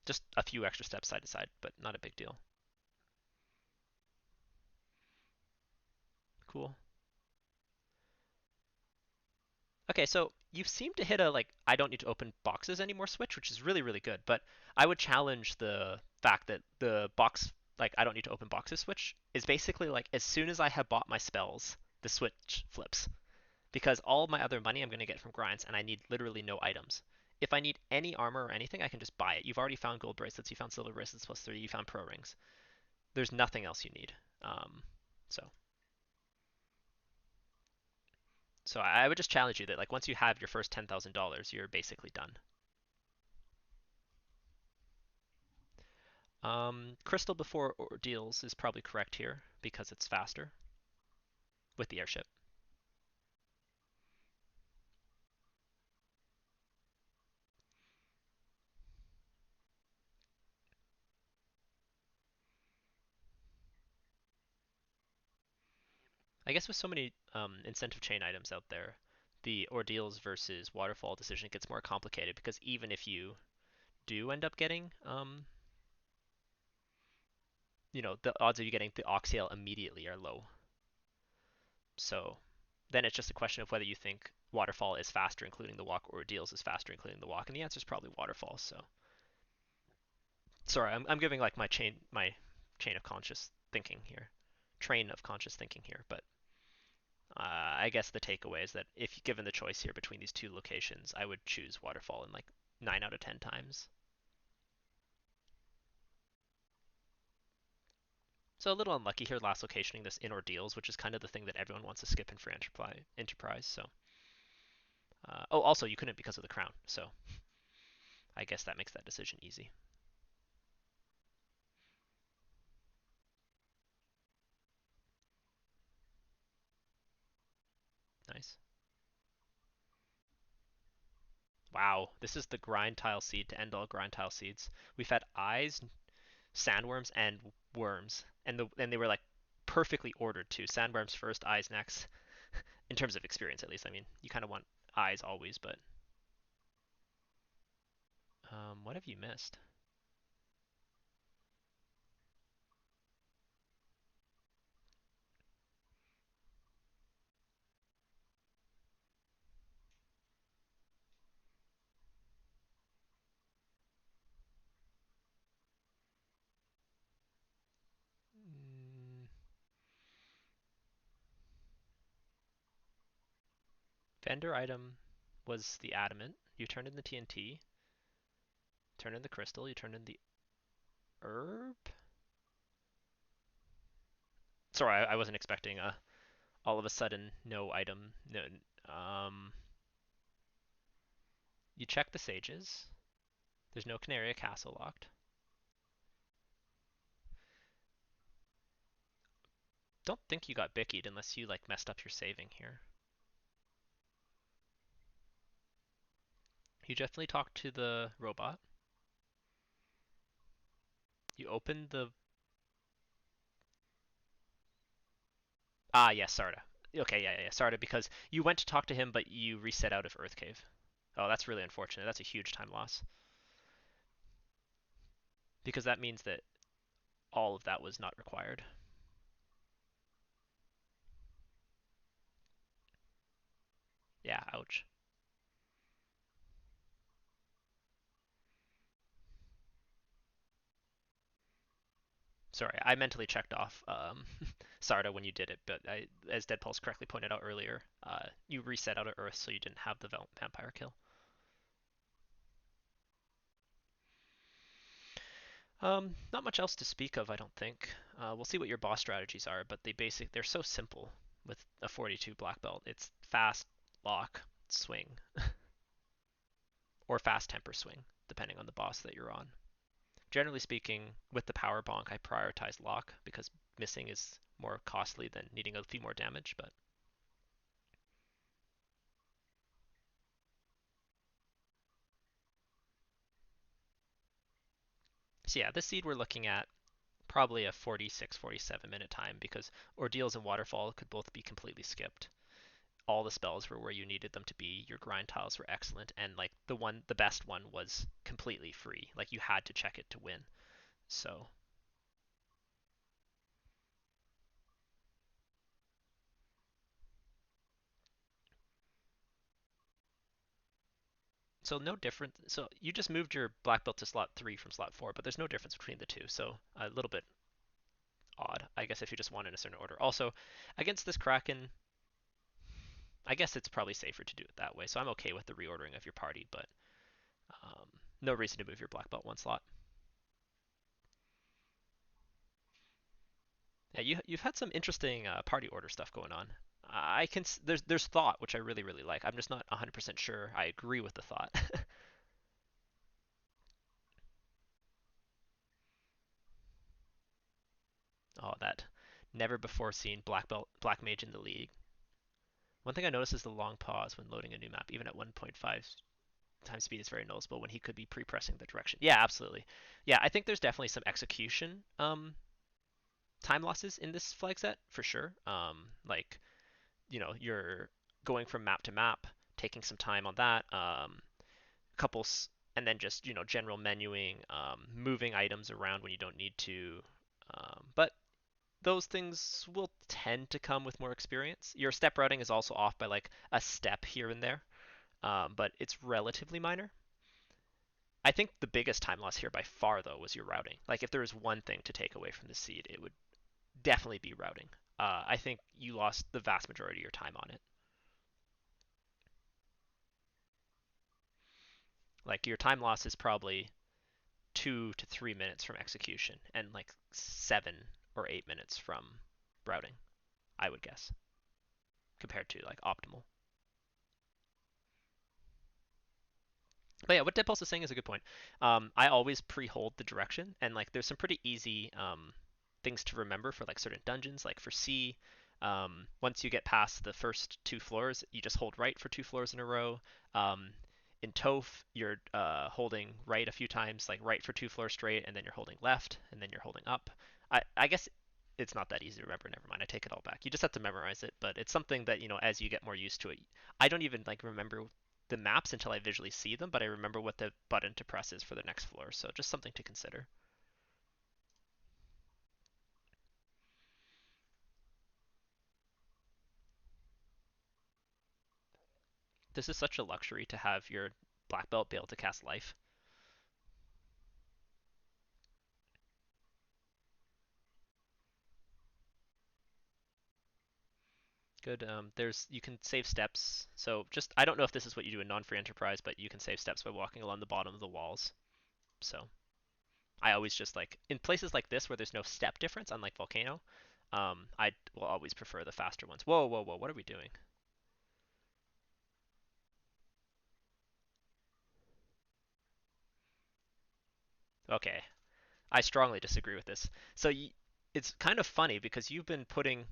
Just a few extra steps side to side, but not a big deal. Cool. Okay, so you seem to hit a like I don't need to open boxes anymore switch, which is really really good. But I would challenge the fact that the box like I don't need to open boxes switch is basically like as soon as I have bought my spells, the switch flips because all my other money I'm going to get from grinds and I need literally no items. If I need any armor or anything, I can just buy it. You've already found gold bracelets, you found silver bracelets +3, you found pro rings. There's nothing else you need. So so I would just challenge you that like once you have your first $10,000, you're basically done. Crystal before Ordeals is probably correct here because it's faster with the airship. I guess with so many incentive chain items out there, the Ordeals versus Waterfall decision gets more complicated because even if you do end up getting, the odds of you getting the Oxtail immediately are low. So then it's just a question of whether you think Waterfall is faster, including the walk, or Ordeals is faster, including the walk, and the answer is probably Waterfall. So sorry, I'm giving like my chain of conscious thinking here, train of conscious thinking here, but I guess the takeaway is that if given the choice here between these two locations, I would choose Waterfall in like 9 out of 10 times. So a little unlucky here last locationing this in Ordeals, which is kind of the thing that everyone wants to skip in for Enterprise. So, oh, also you couldn't because of the crown, so I guess that makes that decision easy. Nice. Wow, this is the grind tile seed to end all grind tile seeds. We've had eyes, sandworms, and worms, and they were like perfectly ordered too. Sandworms first, eyes next. in terms of experience at least. I mean, you kind of want eyes always, but what have you missed? Mm, vendor item was the adamant. You turned in the TNT, turned in the crystal, you turned in the herb. Sorry, I wasn't expecting a all of a sudden no item. No, um, you check the sages. There's no Canaria Castle locked. Don't think you got bickied unless you like messed up your saving here. You definitely talked to the robot. You opened the yes, Sarda. Okay, yeah, Sarda, because you went to talk to him, but you reset out of Earth Cave. Oh, that's really unfortunate. That's a huge time loss because that means that all of that was not required. Yeah, ouch. Sorry, I mentally checked off Sarda when you did it, but as Deadpulse correctly pointed out earlier, you reset out of Earth, so you didn't have the vampire kill. Not much else to speak of, I don't think. We'll see what your boss strategies are, but they're so simple with a 42 black belt. It's fast, lock, swing, or fast temper swing, depending on the boss that you're on. Generally speaking, with the power bonk, I prioritize lock because missing is more costly than needing a few more damage, but so yeah, this seed we're looking at probably a 46, 47 minute time because Ordeals and Waterfall could both be completely skipped. All the spells were where you needed them to be. Your grind tiles were excellent, and like the best one was completely free. Like you had to check it to win. So no difference. So you just moved your black belt to slot 3 from slot 4, but there's no difference between the two. So a little bit odd, I guess, if you just want in a certain order. Also, against this Kraken, I guess it's probably safer to do it that way. So I'm okay with the reordering of your party, but um, no reason to move your black belt one slot. Yeah, you've had some interesting party order stuff going on. I can there's thought which I really like. I'm just not 100% sure I agree with the thought. Oh, that never before seen black belt black mage in the league. One thing I noticed is the long pause when loading a new map, even at 1.5 times speed is very noticeable when he could be pre-pressing the direction. Yeah, absolutely. Yeah, I think there's definitely some execution time losses in this flag set for sure. Like you're going from map to map, taking some time on that. Couples, and then just general menuing, moving items around when you don't need to. But those things will tend to come with more experience. Your step routing is also off by like a step here and there, but it's relatively minor. I think the biggest time loss here by far, though, was your routing. Like, if there was one thing to take away from the seed, it would definitely be routing. I think you lost the vast majority of your time on it. Like, your time loss is probably 2 to 3 minutes from execution, and like 7 or 8 minutes from routing, I would guess, compared to like optimal. But yeah, what Deadpulse is saying is a good point. I always pre-hold the direction, and like there's some pretty easy things to remember for like certain dungeons. Like for C, once you get past the first 2 floors, you just hold right for 2 floors in a row. In Toph, you're holding right a few times, like right for 2 floors straight, and then you're holding left, and then you're holding up. I guess it's not that easy to remember. Never mind, I take it all back. You just have to memorize it, but it's something that, as you get more used to it. I don't even like remember the maps until I visually see them, but I remember what the button to press is for the next floor. So just something to consider. This is such a luxury to have your black belt be able to cast life. Good. You can save steps. So just I don't know if this is what you do in non-free enterprise, but you can save steps by walking along the bottom of the walls. So I always just like in places like this where there's no step difference, unlike Volcano, I will always prefer the faster ones. Whoa, whoa, whoa! What are we doing? Okay, I strongly disagree with this. So it's kind of funny because you've been putting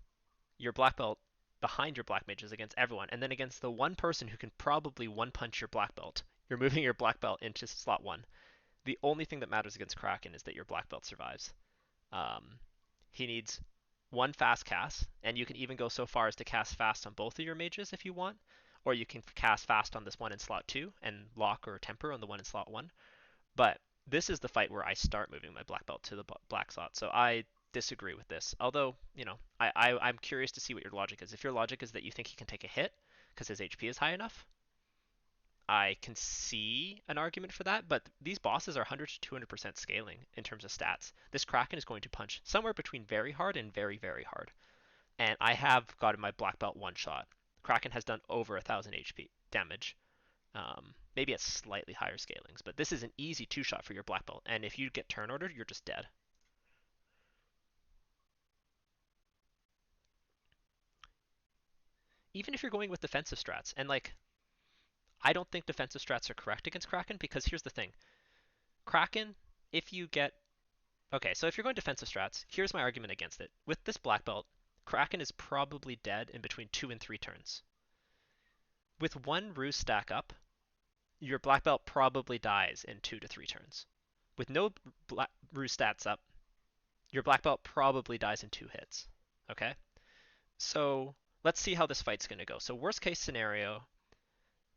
your black belt behind your black mages against everyone, and then against the one person who can probably one punch your black belt, you're moving your black belt into slot one. The only thing that matters against Kraken is that your black belt survives. Um, he needs one fast cast, and you can even go so far as to cast fast on both of your mages if you want, or you can cast fast on this one in slot two and lock or temper on the one in slot one. But this is the fight where I start moving my black belt to the black slot, so I disagree with this. Although, I'm curious to see what your logic is. If your logic is that you think he can take a hit because his HP is high enough, I can see an argument for that, but these bosses are 100 to 200% scaling in terms of stats. This Kraken is going to punch somewhere between very hard and very, very hard. And I have gotten my black belt one shot. Kraken has done over 1,000 HP damage. Maybe at slightly higher scalings, but this is an easy two shot for your black belt. And if you get turn ordered, you're just dead. Even if you're going with defensive strats, and like, I don't think defensive strats are correct against Kraken because here's the thing Kraken, if you get Okay, so if you're going defensive strats, here's my argument against it. With this black belt, Kraken is probably dead in between 2 and 3 turns. With one ruse stack up, your black belt probably dies in 2 to 3 turns. With no ruse stats up, your black belt probably dies in 2 hits. Okay? So let's see how this fight's going to go. So worst case scenario,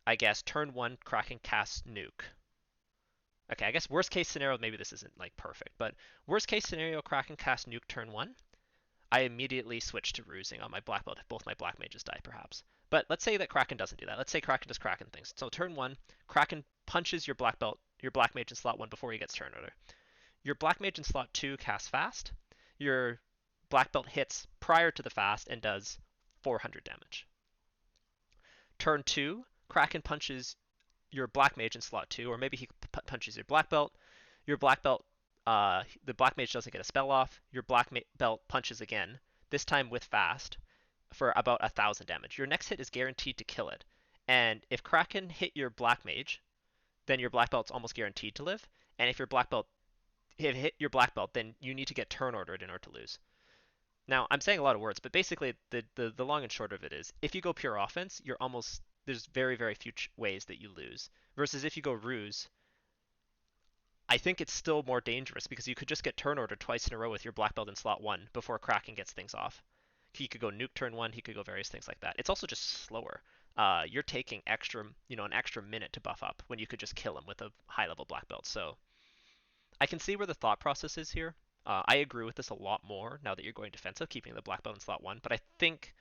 I guess turn 1 Kraken casts nuke. Okay, I guess worst case scenario, maybe this isn't like perfect, but worst case scenario, Kraken casts nuke turn 1. I immediately switch to rusing on my black belt if both my black mages die, perhaps. But let's say that Kraken doesn't do that. Let's say Kraken does Kraken things. So turn 1, Kraken punches your black belt, your black mage in slot 1 before he gets turn order. Your black mage in slot 2 casts fast. Your black belt hits prior to the fast and does 400 damage. Turn 2, Kraken punches your black mage in slot 2, or maybe he punches your black belt. Your black belt, the black mage doesn't get a spell off. Your black belt punches again, this time with fast, for about 1,000 damage. Your next hit is guaranteed to kill it. And if Kraken hit your black mage, then your black belt's almost guaranteed to live. And if your black belt hit your black belt, then you need to get turn ordered in order to lose. Now, I'm saying a lot of words, but basically the long and short of it is if you go pure offense, you're almost there's very, very few ways that you lose. Versus if you go ruse, I think it's still more dangerous because you could just get turn ordered twice in a row with your black belt in slot 1 before Kraken gets things off. He could go nuke turn 1, he could go various things like that. It's also just slower. You're taking an extra minute to buff up when you could just kill him with a high level black belt. So I can see where the thought process is here. I agree with this a lot more now that you're going defensive, keeping the black belt in slot 1, but I think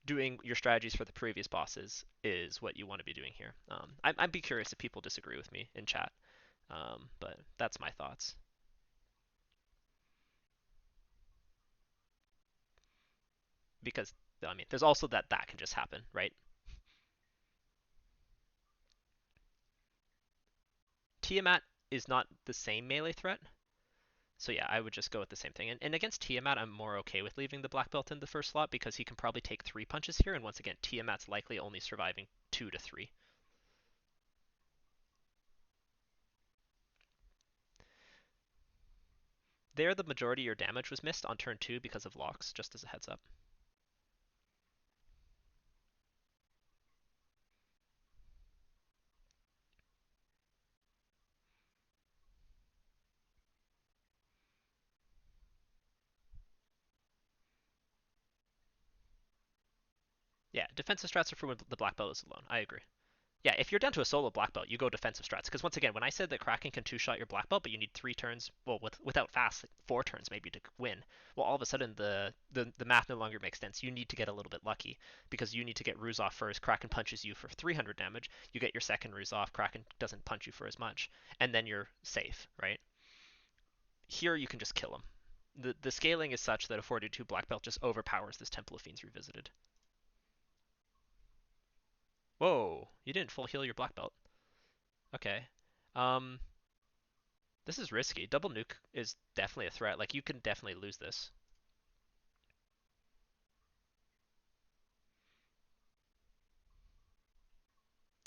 doing your strategies for the previous bosses is what you want to be doing here. I'd be curious if people disagree with me in chat, but that's my thoughts. Because I mean, there's also that can just happen, right? Tiamat is not the same melee threat, so yeah, I would just go with the same thing. And against Tiamat, I'm more okay with leaving the black belt in the first slot because he can probably take 3 punches here, and once again, Tiamat's likely only surviving 2 to 3. There, the majority of your damage was missed on turn 2 because of locks, just as a heads up. Yeah, defensive strats are for when the black belt is alone. I agree. Yeah, if you're down to a solo black belt, you go defensive strats. Because once again, when I said that Kraken can two-shot your black belt, but you need 3 turns, well, without fast, like 4 turns maybe to win. Well, all of a sudden the math no longer makes sense. You need to get a little bit lucky because you need to get Ruse off first. Kraken punches you for 300 damage. You get your second Ruse off. Kraken doesn't punch you for as much, and then you're safe, right? Here you can just kill him. The scaling is such that a 42 black belt just overpowers this Temple of Fiends Revisited. Whoa, you didn't full heal your black belt. Okay. Um, this is risky. Double nuke is definitely a threat. Like, you can definitely lose this.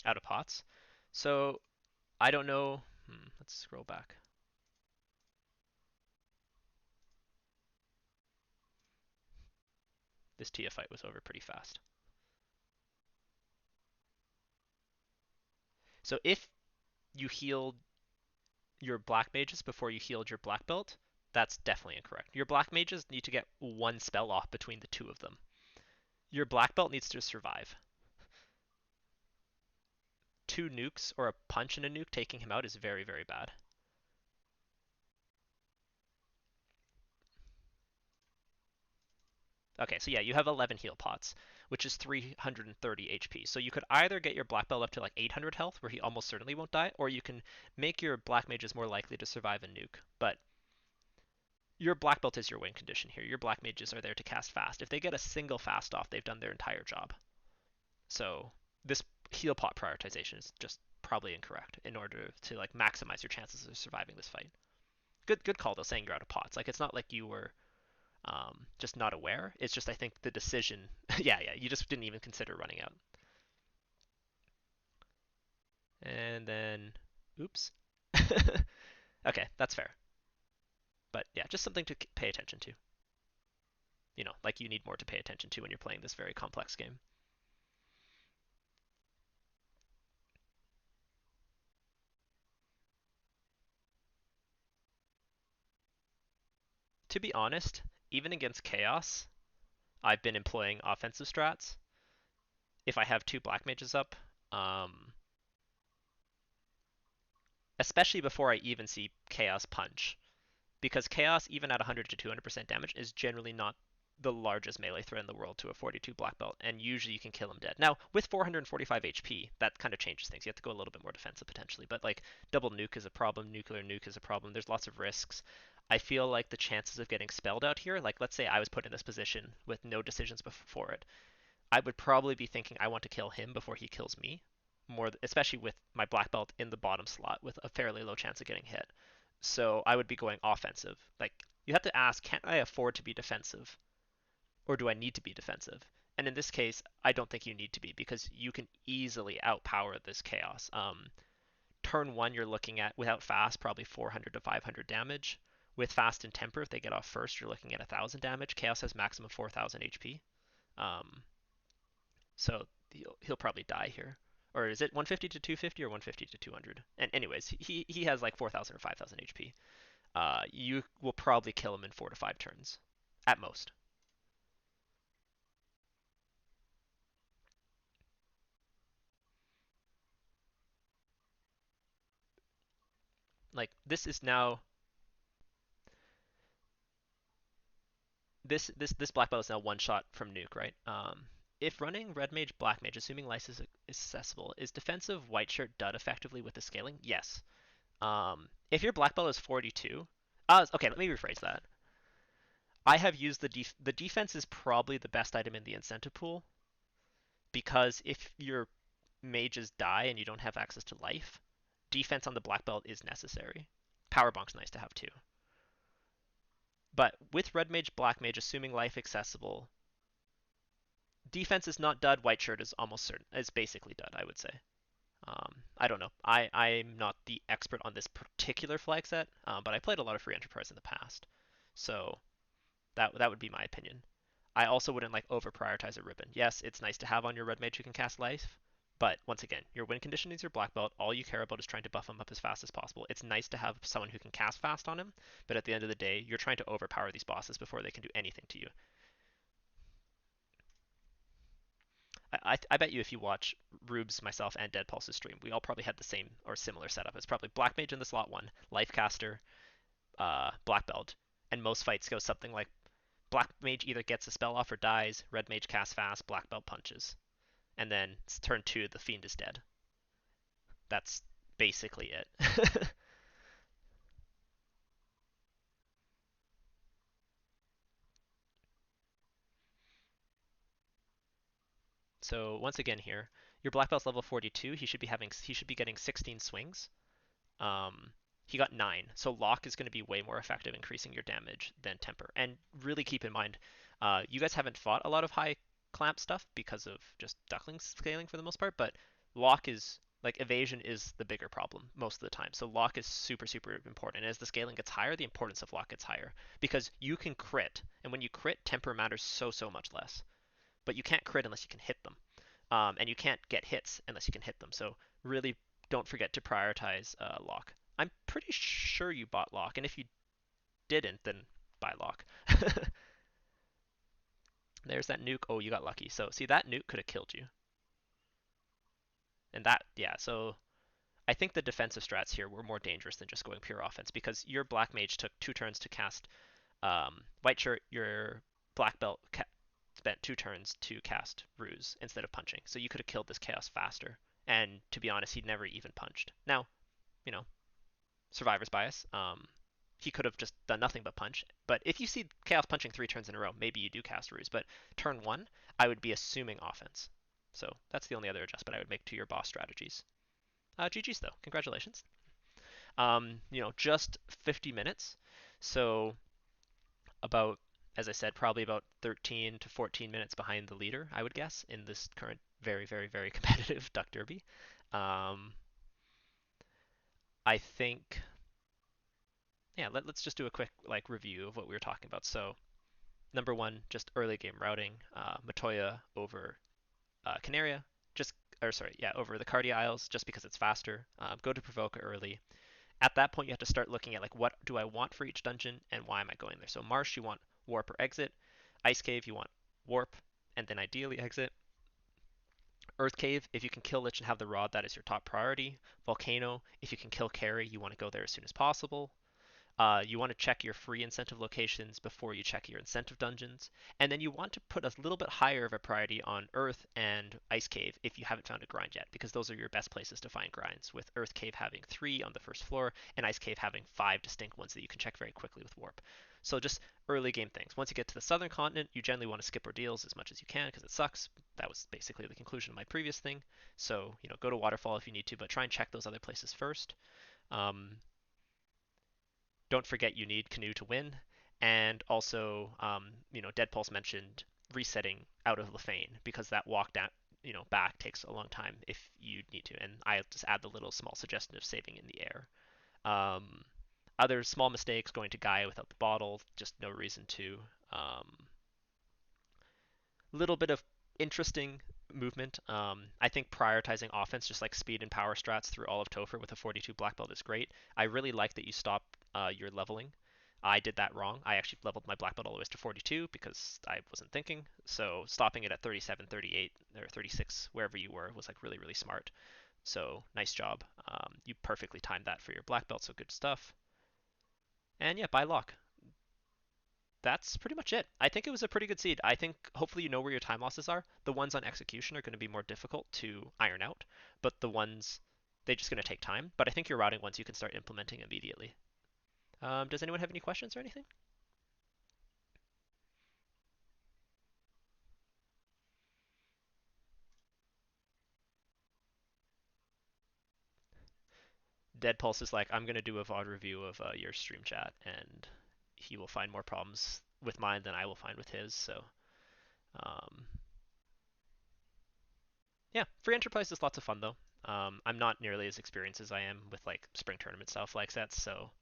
Out of pots. So, I don't know. Let's scroll back. This Tia fight was over pretty fast. So if you healed your black mages before you healed your black belt, that's definitely incorrect. Your black mages need to get 1 spell off between the 2 of them. Your black belt needs to survive. 2 nukes or a punch and a nuke taking him out is very, very bad. Okay, so yeah, you have 11 heal pots, which is 330 HP. So you could either get your black belt up to like 800 health, where he almost certainly won't die, or you can make your black mages more likely to survive a nuke. But your black belt is your win condition here. Your black mages are there to cast fast. If they get a single fast off, they've done their entire job. So this heal pot prioritization is just probably incorrect in order to like maximize your chances of surviving this fight. Good call though, saying you're out of pots. Like it's not like you were just not aware. It's just I think the decision, yeah, you just didn't even consider running out. And then, oops. Okay, that's fair. But yeah, just something to pay attention to. You know, like you need more to pay attention to when you're playing this very complex game. To be honest, even against Chaos, I've been employing offensive strats. If I have 2 black mages up, um, especially before I even see Chaos punch, because Chaos, even at 100 to 200% damage, is generally not the largest melee threat in the world to a 42 black belt, and usually you can kill him dead. Now, with 445 HP, that kind of changes things. You have to go a little bit more defensive potentially, but like double nuke is a problem, nuclear nuke is a problem. There's lots of risks. I feel like the chances of getting spelled out here, like let's say I was put in this position with no decisions before it, I would probably be thinking I want to kill him before he kills me, more especially with my black belt in the bottom slot with a fairly low chance of getting hit. So I would be going offensive. Like you have to ask, can I afford to be defensive, or do I need to be defensive? And in this case, I don't think you need to be because you can easily outpower this chaos. Turn 1, you're looking at without fast probably 400 to 500 damage. With fast and temper, if they get off first, you're looking at 1,000 damage. Chaos has maximum 4,000 HP. Um, So he'll probably die here. Or is it 150 to 250 or 150 to 200? And anyways, he has like 4,000 or 5,000 HP. You will probably kill him in 4 to 5 turns, at most. Like this is now this black belt is now 1 shot from nuke, right? If running red mage black mage, assuming lice is accessible, is defensive white shirt dud effectively with the scaling? Yes. If your black belt is 42, okay, let me rephrase that. I have used the defense is probably the best item in the incentive pool because if your mages die and you don't have access to life, defense on the black belt is necessary. Power bonk's nice to have too. But with red mage, black mage, assuming life accessible, defense is not dud. White shirt is almost certain. It's basically dud, I would say. I don't know. I'm not the expert on this particular flag set, but I played a lot of free enterprise in the past, so that would be my opinion. I also wouldn't like over prioritize a ribbon. Yes, it's nice to have on your red mage who can cast life, but once again, your win condition is your black belt. All you care about is trying to buff him up as fast as possible. It's nice to have someone who can cast fast on him, but at the end of the day, you're trying to overpower these bosses before they can do anything to you. I bet you if you watch Rube's, myself, and Dead Pulse's stream, we all probably had the same or similar setup. It's probably Black Mage in the slot 1, Lifecaster, Black Belt, and most fights go something like Black Mage either gets a spell off or dies, Red Mage casts fast, Black Belt punches, and then turn 2, the Fiend is dead. That's basically it. So once again here, your Black Belt's level 42. He should be getting 16 swings. Um, he got 9, so Lock is going to be way more effective increasing your damage than Temper. And really keep in mind, you guys haven't fought a lot of high clamp stuff because of just Duckling scaling for the most part, but Lock is like evasion is the bigger problem most of the time. So Lock is super super important. And as the scaling gets higher, the importance of Lock gets higher because you can crit, and when you crit, Temper matters so much less. But you can't crit unless you can hit them, and you can't get hits unless you can hit them. So really don't forget to prioritize Lock. I'm pretty sure you bought Lock, and if you didn't, then buy Lock. There's that nuke. Oh, you got lucky. So see, that nuke could have killed you. And that, yeah, so I think the defensive strats here were more dangerous than just going pure offense because your Black Mage took 2 turns to cast White Shirt, your Black Belt spent 2 turns to cast Ruse instead of punching. So you could have killed this Chaos faster. And to be honest, he never even punched. Now, you know, survivor's bias. He could have just done nothing but punch. But if you see Chaos punching 3 turns in a row, maybe you do cast Ruse. But turn 1, I would be assuming offense. So that's the only other adjustment I would make to your boss strategies. GG's though. Congratulations. Just 50 minutes. So about, as I said, probably about 13 to 14 minutes behind the leader, I would guess, in this current very, very, very competitive Duck Derby. Um, I think, yeah, let's just do a quick review of what we were talking about. So number 1, just early game routing, Matoya over Canaria, over the Cardia Isles, just because it's faster. Go to Provoke early. At that point, you have to start looking at what do I want for each dungeon and why am I going there. So Marsh, you want warp or exit. Ice Cave, you want warp and then ideally exit. Earth Cave, if you can kill Lich and have the rod, that is your top priority. Volcano, if you can kill Carry, you want to go there as soon as possible. You want to check your free incentive locations before you check your incentive dungeons. And then you want to put a little bit higher of a priority on Earth and Ice Cave if you haven't found a grind yet, because those are your best places to find grinds, with Earth Cave having 3 on the first floor and Ice Cave having 5 distinct ones that you can check very quickly with Warp. So just early game things. Once you get to the southern continent, you generally want to skip ordeals as much as you can because it sucks. That was basically the conclusion of my previous thing. So, go to Waterfall if you need to, but try and check those other places first. Don't forget you need Canoe to win, and also, Dead Pulse mentioned resetting out of Lefane because that walk down, back takes a long time if you need to, and I just add the little small suggestion of saving in the air. Um, Other small mistakes, going to Gaia without the bottle, just no reason to. Little bit of interesting movement. I think prioritizing offense, just like speed and power strats through all of Topher with a 42 black belt is great. I really like that you stop your leveling. I did that wrong. I actually leveled my black belt all the way to 42 because I wasn't thinking. So stopping it at 37, 38, or 36, wherever you were, was really, really smart. So nice job. You perfectly timed that for your black belt, so good stuff. And yeah, buy lock. That's pretty much it. I think it was a pretty good seed. I think hopefully you know where your time losses are. The ones on execution are going to be more difficult to iron out, but the ones, they're just going to take time. But I think your routing ones you can start implementing immediately. Does anyone have any questions or anything? Dead Pulse is like, I'm going to do a VOD review of your stream chat, and he will find more problems with mine than I will find with his. So, um, yeah, free enterprise is lots of fun though. I'm not nearly as experienced as I am with spring tournament style flag sets, so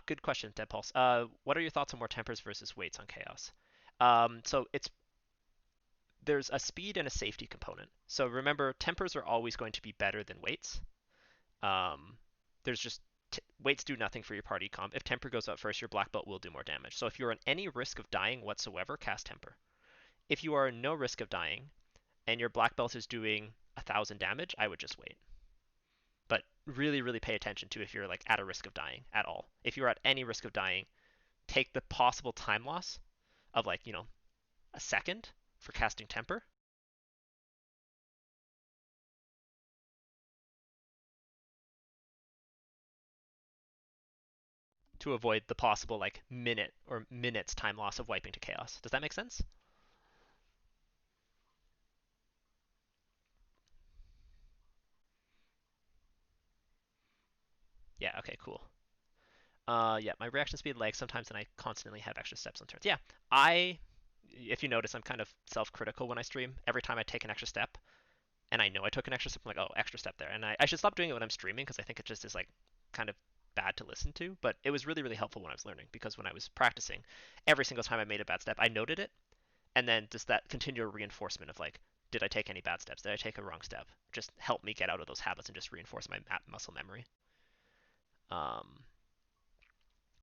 good question, Dead Pulse. What are your thoughts on more tempers versus weights on chaos? So there's a speed and a safety component. So remember, tempers are always going to be better than weights. Um, there's just weights do nothing for your party comp. If temper goes up first, your black belt will do more damage. So if you're in any risk of dying whatsoever, cast temper. If you are in no risk of dying, and your black belt is doing 1,000 damage, I would just wait. But really, really pay attention to if you're like at a risk of dying at all. If you're at any risk of dying, take the possible time loss of like, a second for casting Temper. To avoid the possible like minute or minutes time loss of wiping to chaos. Does that make sense? Yeah, okay, cool. Yeah, my reaction speed lags sometimes, and I constantly have extra steps on turns. Yeah, if you notice, I'm kind of self-critical when I stream. Every time I take an extra step, and I know I took an extra step, I'm like, oh, extra step there. And I should stop doing it when I'm streaming because I think it just is like kind of bad to listen to. But it was really, really helpful when I was learning because when I was practicing, every single time I made a bad step, I noted it, and then just that continual reinforcement of like, did I take any bad steps? Did I take a wrong step? Just help me get out of those habits and just reinforce my muscle memory.